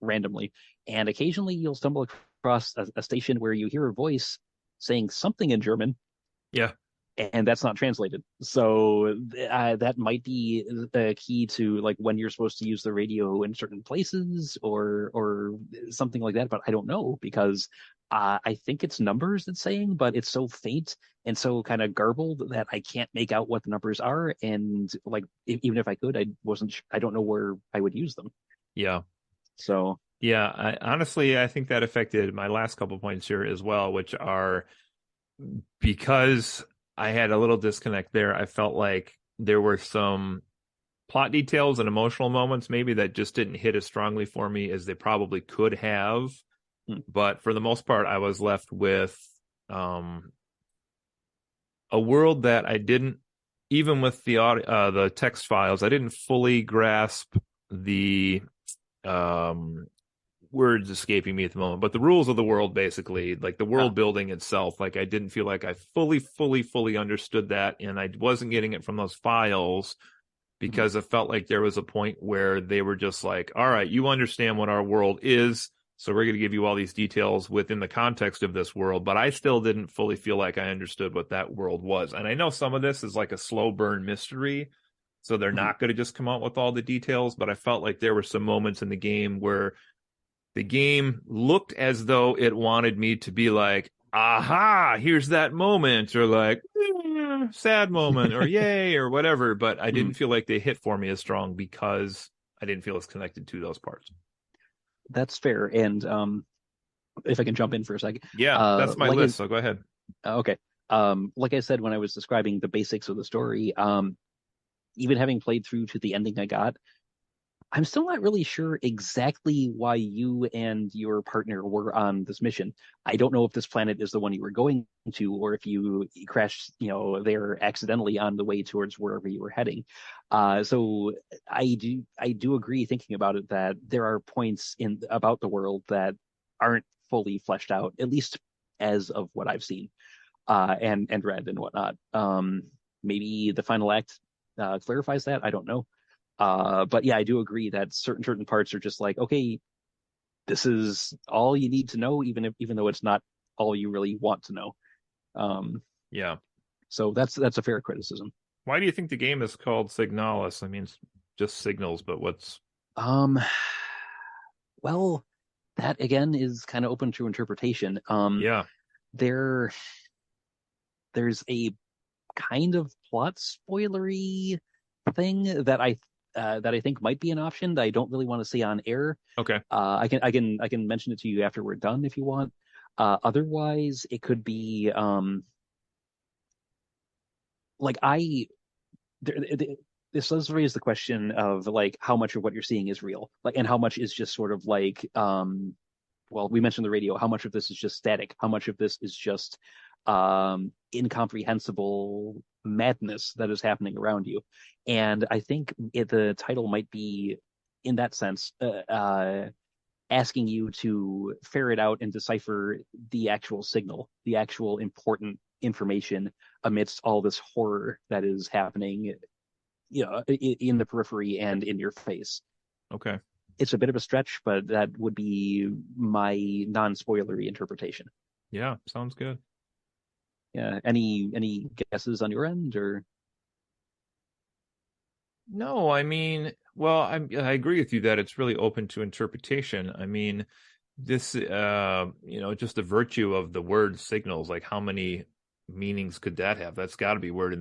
randomly, and occasionally you'll stumble across a station where you hear a voice saying something in German Yeah. and that's not translated. So that might be a key to like when you're supposed to use the radio in certain places or something like that. But I don't know because I think it's numbers it's saying, but it's so faint and so kind of garbled that I can't make out what the numbers are. And like even if I could, I don't know where I would use them. Yeah. So Yeah. I think that affected my last couple points here as well, which are because I had a little disconnect there. I felt like there were some plot details and emotional moments maybe that just didn't hit as strongly for me as they probably could have. hmm, But for the most part, I was left with a world that I didn't, even with the text files, I didn't fully grasp the words escaping me at the moment, but the rules of the world, basically, like the world building itself, like I didn't feel like I fully understood that, and I wasn't getting it from those files because it felt like there was a point where they were just like, all right, you understand what our world is, so we're going to give you all these details within the context of this world, but I still didn't fully feel like I understood what that world was. And I know some of this is like a slow burn mystery, so they're not going to just come out with all the details, but I felt like there were some moments in the game where the game looked as though it wanted me to be like, aha, here's that moment, or like, sad moment, or yay, or whatever. But I didn't feel like they hit for me as strong because I didn't feel as connected to those parts. that's fair. And if I can jump in for a second, Yeah, that's my like list, so go ahead. okay. Like I said when I was describing the basics of the story, even having played through to the ending I got, I'm still not really sure exactly why you and your partner were on this mission. I don't know if this planet is the one you were going to, or if you crashed, there accidentally on the way towards wherever you were heading. So I do agree, thinking about it, that there are points in about the world that aren't fully fleshed out, at least as of what I've seen, and read and whatnot. Maybe the final act clarifies that. I don't know. But yeah, I do agree that certain parts are just like, okay, this is all you need to know, even though it's not all you really want to know. Um, Yeah. so that's a fair criticism. Why do you think the game is called Signalis? I mean, it's just signals, but what's... Um, well, that again is kind of open to interpretation. Yeah. There there's a kind of plot spoilery thing that I think might be an option that I don't really want to say on air. Okay. I can mention it to you after we're done if you want. Otherwise, it could be like this does raise the question of like how much of what you're seeing is real, like, and how much is just sort of like well, we mentioned the radio. How much of this is just static? How much of this is just incomprehensible madness that is happening around you? And I think the title might be, in that sense, asking you to ferret out and decipher the actual signal, the actual important information amidst all this horror that is happening, in the periphery and in your face. Okay. It's a bit of a stretch, but that would be my non-spoilery interpretation. Yeah, sounds good. Yeah. Any guesses on your end, or? No, I mean, well, I agree with you that it's really open to interpretation. I mean, this just the virtue of the word signals, like how many meanings could that have? That's got to be word in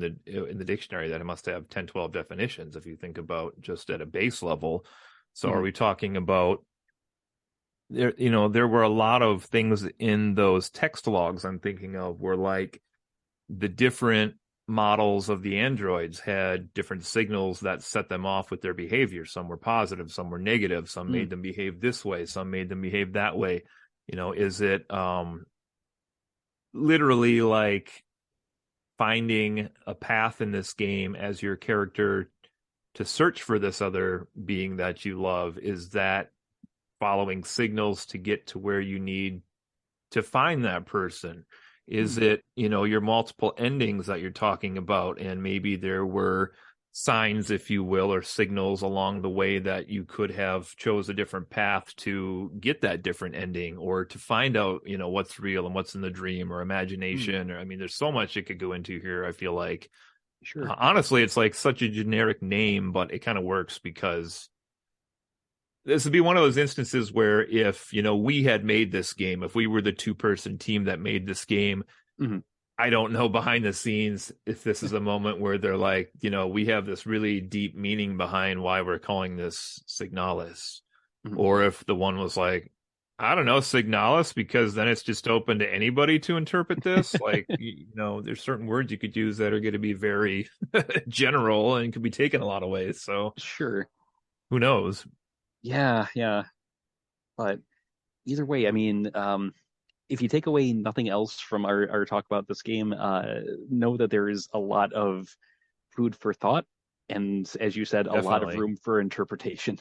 the dictionary that it must have 10, 12 definitions if you think about just at a base level. So are we talking about there were a lot of things in those text logs I'm thinking of were like the different models of the androids had different signals that set them off with their behavior. Some were positive, some were negative, some made them behave this way, some made them behave that way. Is it literally like finding a path in this game as your character to search for this other being that you love? Is that following signals to get to where you need to find that person? Is it, your multiple endings that you're talking about, and maybe there were signs, if you will, or signals along the way that you could have chose a different path to get that different ending, or to find out, what's real and what's in the dream or imagination. Or, I mean, there's so much it could go into here. I feel like, Sure. Honestly, it's like such a generic name, but it kind of works because this would be one of those instances where if, we had made this game, if we were the two-person team that made this game, I don't know behind the scenes if this is a moment where they're like, we have this really deep meaning behind why we're calling this Signalis. Or if the one was like, I don't know, Signalis, because then it's just open to anybody to interpret this. Like, there's certain words you could use that are going to be very general and could be taken a lot of ways. So Sure. who knows? Yeah. But either way, I mean, if you take away nothing else from our talk about this game, know that there is a lot of food for thought, and as you said, a lot of Definitely. room for interpretation.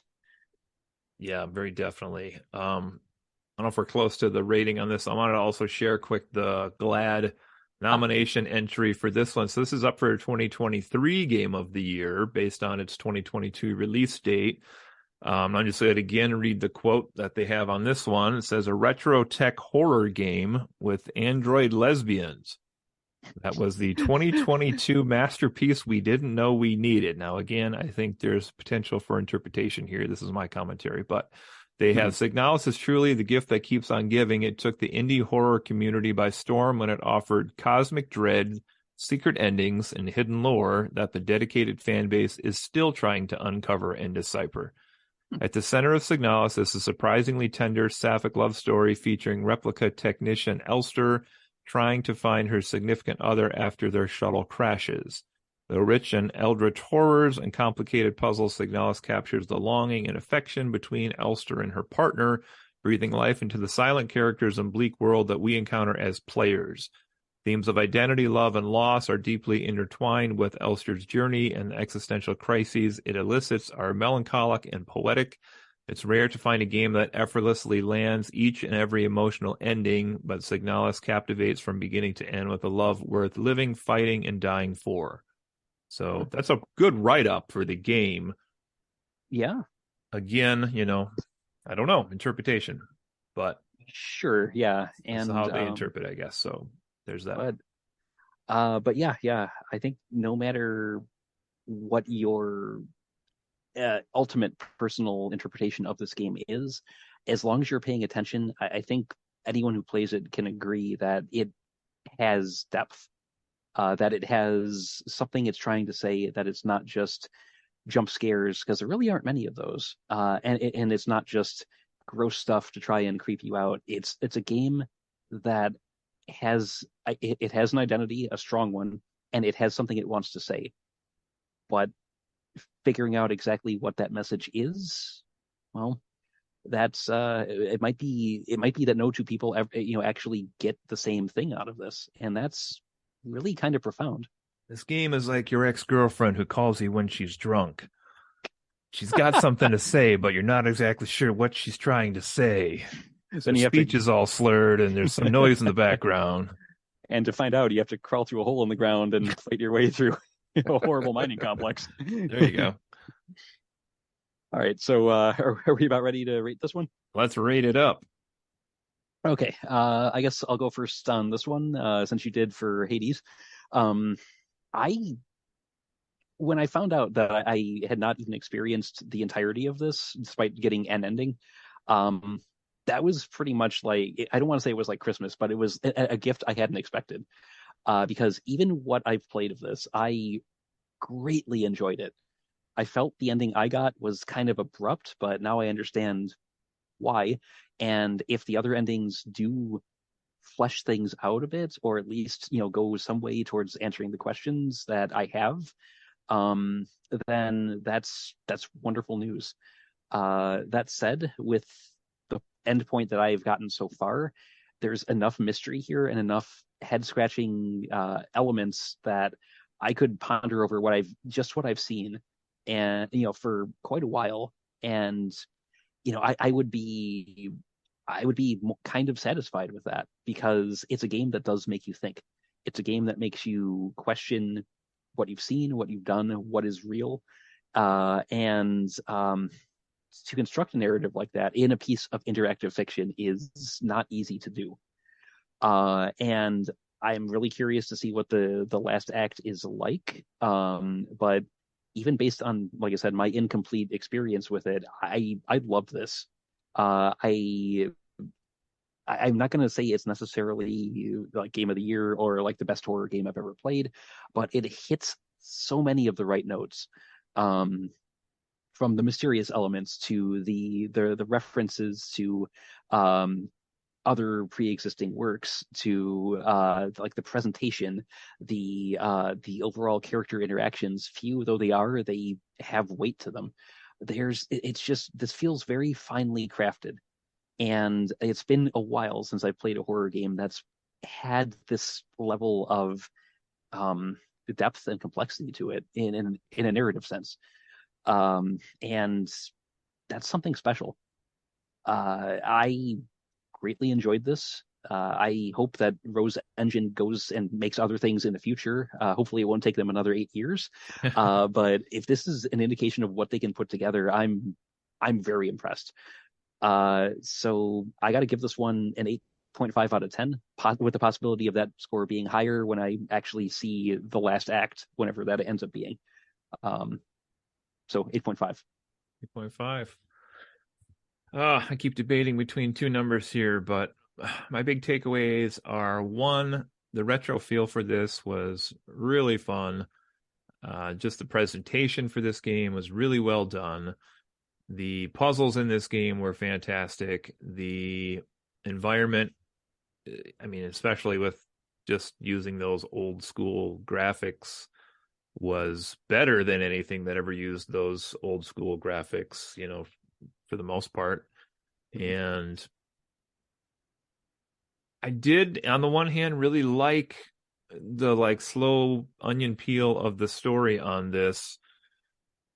Yeah, very definitely. I don't know if we're close to the rating on this. I wanted to also share quick the GLAD nomination entry for this one. So this is up for 2023 Game of the Year based on its 2022 release date. I'm just going to again read the quote that they have on this one. It says, a retro tech horror game with android lesbians. That was the 2022 masterpiece we didn't know we needed. Now, again, I think there's potential for interpretation here. This is my commentary, but they have Signalis is truly the gift that keeps on giving. It took the indie horror community by storm when it offered cosmic dread, secret endings, and hidden lore that the dedicated fan base is still trying to uncover and decipher. At the center of Signalis is a surprisingly tender sapphic love story featuring replica technician Elster trying to find her significant other after their shuttle crashes. Though rich in eldritch horrors and complicated puzzles, Signalis captures the longing and affection between Elster and her partner, breathing life into the silent characters and bleak world that we encounter as players. Themes of identity, love, and loss are deeply intertwined with Elster's journey, and the existential crises it elicits are melancholic and poetic. It's rare to find a game that effortlessly lands each and every emotional ending, but Signalis captivates from beginning to end with a love worth living, fighting, and dying for. So that's a good write-up for the game. Yeah, Again, I don't know, interpretation, but sure. Yeah. that's how they interpret, I guess. So there's that. But yeah. I think no matter what your ultimate personal interpretation of this game is, as long as you're paying attention, I think anyone who plays it can agree that it has depth, that it has something it's trying to say, that it's not just jump scares, because there really aren't many of those, and it's not just gross stuff to try and creep you out. It's a game that it has an identity, a strong one, and it has something it wants to say. But figuring out exactly what that message is, well, that's it might be that no two people ever, actually get the same thing out of this, and that's really kind of profound. This game is like your ex-girlfriend who calls you when she's drunk. She's got something to say, but you're not exactly sure what she's trying to say. Then Her you have speech to is all slurred and there's some noise in the background. and to find out, you have to crawl through a hole in the ground and fight your way through a horrible mining complex. There you go. All right, so are we about ready to rate this one? Let's rate it up. Okay, I guess I'll go first on this one, since you did for Hades. Um, I When I found out that I had not even experienced the entirety of this, despite getting an ending, um, that was pretty much like, I don't want to say it was like Christmas, but it was a gift I hadn't expected. Because even what I've played of this, I greatly enjoyed it. I felt the ending I got was kind of abrupt, but now I understand why. And if the other endings do flesh things out a bit, or at least, go some way towards answering the questions that I have, um, then that's wonderful news. That said, with the endpoint that I've gotten so far, there's enough mystery here and enough head scratching elements that I could ponder over what I've seen, and for quite a while. And I would be kind of satisfied with that, because it's a game that does make you think. It's a game that makes you question what you've seen, what you've done, what is real, and to construct a narrative like that in a piece of interactive fiction is not easy to do. And I'm really curious to see what the last act is like. But even based on, like I said, my incomplete experience with it, I love this. I'm not going to say it's necessarily like game of the year or like the best horror game I've ever played, but it hits so many of the right notes. Um, from the mysterious elements to the references to um, other pre-existing works, to like the presentation, the overall character interactions, few though they are, they have weight to them. It's just, this feels very finely crafted, and it's been a while since I played a horror game that's had this level of um, depth and complexity to it in a narrative sense. And that's something special. I greatly enjoyed this. I hope that Rose Engine goes and makes other things in the future. Hopefully, it won't take them another 8 years. But if this is an indication of what they can put together, I'm very impressed. So I got to give this one an 8.5 out of 10, with the possibility of that score being higher when I actually see the last act, whenever that ends up being. So 8.5. 8.5. I keep debating between two numbers here, but my big takeaways are: one, the retro feel for this was really fun. Just the presentation for this game was really well done. The puzzles in this game were fantastic. The environment, I mean, especially with just using those old school graphics, was better than anything that ever used those old school graphics, for the most part. And I did, on the one hand, really like the like slow onion peel of the story on this.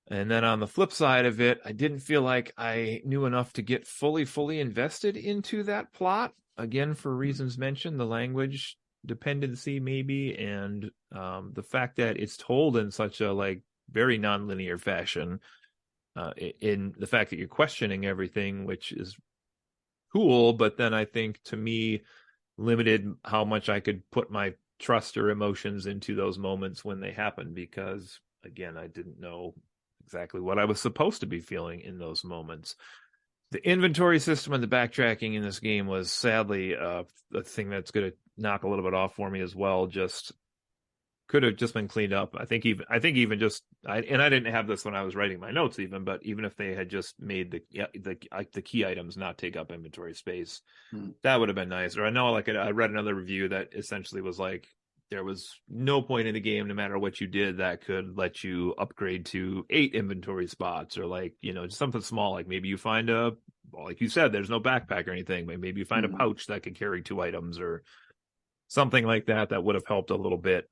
And then on the flip side of it, I didn't feel like I knew enough to get fully invested into that plot. Again, for reasons mentioned, the language dependency maybe, and the fact that it's told in such a like very nonlinear fashion. In the fact that you're questioning everything, which is cool, but then I think to me limited how much I could put my trust or emotions into those moments when they happen, because again, I didn't know exactly what I was supposed to be feeling in those moments. The inventory system and the backtracking in this game was sadly a thing that's going to knock a little bit off for me as well. Just could have just been cleaned up. I think even just and I didn't have this when I was writing my notes even, but even if they had just made the key items not take up inventory space, that would have been nice. Or I know like I read another review that essentially was like there was no point in the game, no matter what you did, that could let you upgrade to 8 inventory spots, or like, just something small, like maybe you find like you said, there's no backpack or anything, but maybe you find a pouch that could carry 2 items or something like that. That would have helped a little bit.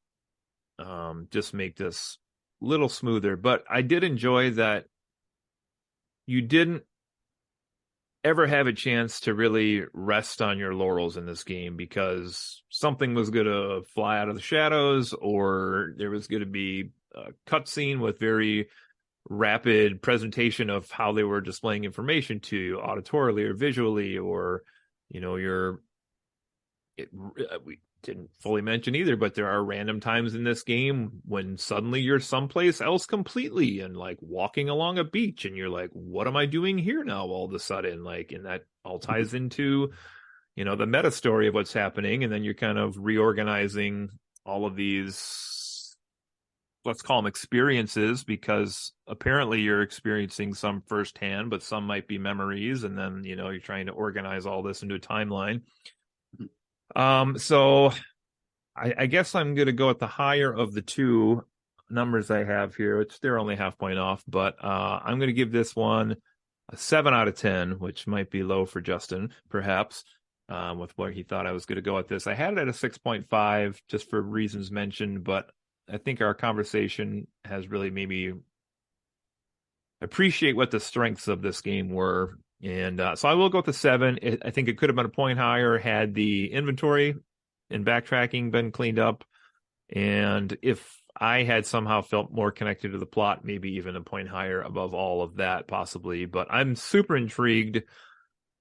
Just make this a little smoother. But I did enjoy that you didn't ever have a chance to really rest on your laurels in this game, because something was going to fly out of the shadows, or there was going to be a cutscene with very rapid presentation of how they were displaying information to you auditorily or visually, or we didn't fully mention either, but there are random times in this game when suddenly you're someplace else completely, and like walking along a beach, and you're like, what am I doing here now all of a sudden? Like, and that all ties into, the meta story of what's happening. And then you're kind of reorganizing all of these, let's call them experiences, because apparently you're experiencing some firsthand, but some might be memories. And then, you're trying to organize all this into a timeline. So I guess I'm going to go with the higher of the two numbers I have here, which they're only half point off, but I'm going to give this one a 7 out of 10, which might be low for Justin, perhaps, with where he thought I was going to go with this. I had it at a 6.5 just for reasons mentioned, but I think our conversation has really made me appreciate what the strengths of this game were. And so I will go with the 7. I think it could have been a point higher had the inventory and backtracking been cleaned up. And if I had somehow felt more connected to the plot, maybe even a point higher above all of that, possibly. But I'm super intrigued,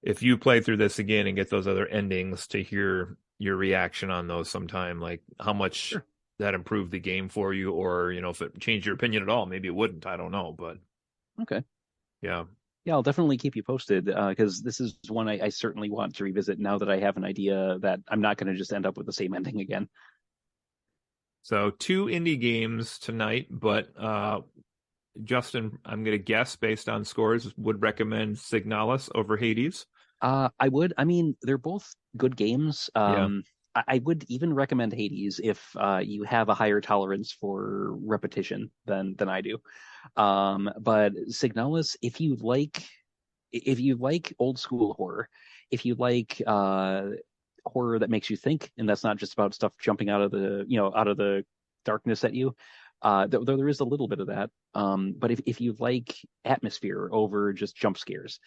if you play through this again and get those other endings, to hear your reaction on those sometime, like how much that improved the game for you, or, if it changed your opinion at all. Maybe it wouldn't. I don't know. But Okay. yeah. Yeah, I'll definitely keep you posted, because this is one I certainly want to revisit now that I have an idea that I'm not going to just end up with the same ending again. So 2 indie games tonight, but Justin, I'm going to guess based on scores, would recommend Signalis over Hades. I would. I mean, they're both good games. Yeah. I would even recommend Hades if you have a higher tolerance for repetition than I do. But Signalis, if you like old school horror, if you like horror that makes you think, and that's not just about stuff jumping out of the darkness at you. Though there is a little bit of that. But if you like atmosphere over just jump scares,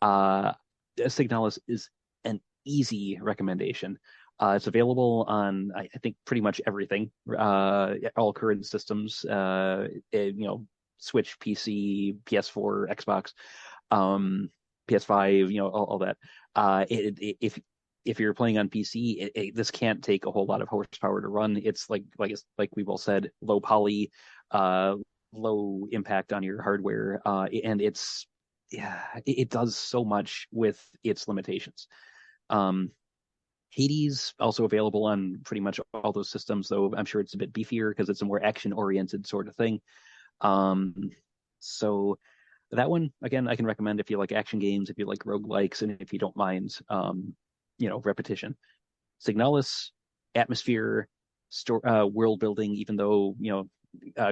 Signalis is an easy recommendation. It's available on, I think, pretty much everything, all current systems, Switch, PC, PS4, Xbox, PS5, all that. If you're playing on PC, this can't take a whole lot of horsepower to run. It's like we've all said, low poly, low impact on your hardware, and it does so much with its limitations. Hades also available on pretty much all those systems, though I'm sure it's a bit beefier because it's a more action-oriented sort of thing. So that one, again, I can recommend if you like action games, if you like roguelikes, and if you don't mind, repetition. Signalis, atmosphere, world building, even though,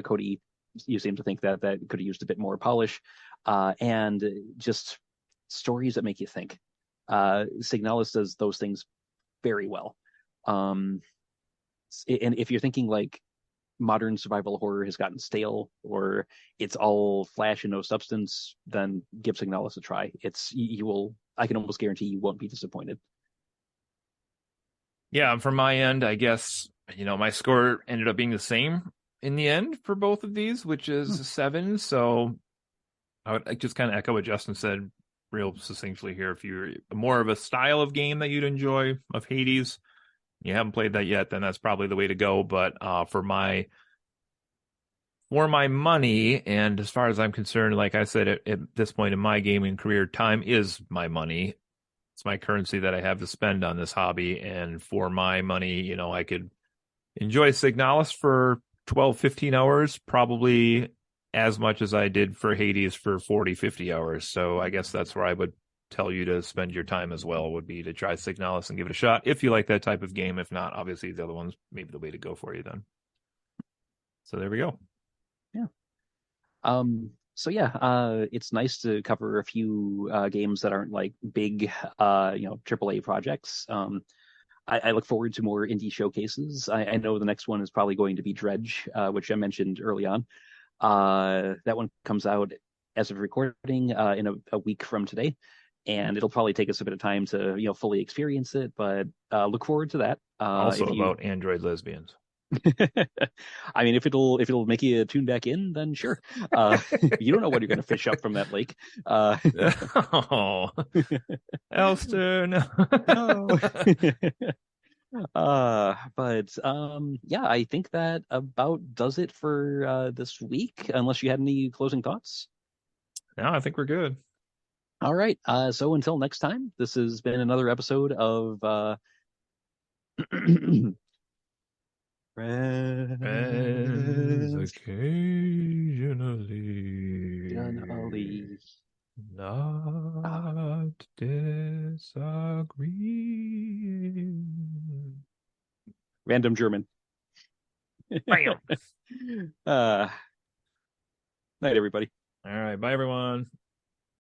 Cody, you seem to think that could have used a bit more polish, and just stories that make you think. Signalis does those things very well. Um, and if you're thinking like modern survival horror has gotten stale or it's all flash and no substance, then give Signalis a try. You will. I can almost guarantee you won't be disappointed. Yeah, from my end, I guess, my score ended up being the same in the end for both of these, which Hmm. is 7. So I would just kind of echo what Justin said real succinctly here. If you're more of a style of game that you'd enjoy of Hades, you haven't played that yet, then that's probably the way to go. But for my money, and as far as I'm concerned, like I said, at this point in my gaming career, time is my money. It's my currency that I have to spend on this hobby. And for my money, I could enjoy Signalis for 12, 15 hours, probably as much as I did for Hades for 40, 50 hours. So I guess that's where I would tell you to spend your time as well, would be to try Signalis and give it a shot if you like that type of game. If not, obviously the other one's maybe the way to go for you then. So there we go. Yeah. So yeah, it's nice to cover a few games that aren't like big, AAA projects. I look forward to more indie showcases. I know the next one is probably going to be Dredge, which I mentioned early on. That one comes out as of recording in a week from today, and it'll probably take us a bit of time to fully experience it. But look forward to that. Also If you about Android lesbians. I mean, if it'll make you tune back in, then sure. You don't know what you're going to fish up from that lake. Uh, Oh, Elster, no. no. Yeah, I think that about does it for this week, unless you had any closing thoughts. No, I think we're good. All right. So until next time, this has been another episode of Friends Friends occasionally Generally. Ah, not disagreeing. random German. Bam. uh, Night, everybody. All right, bye everyone.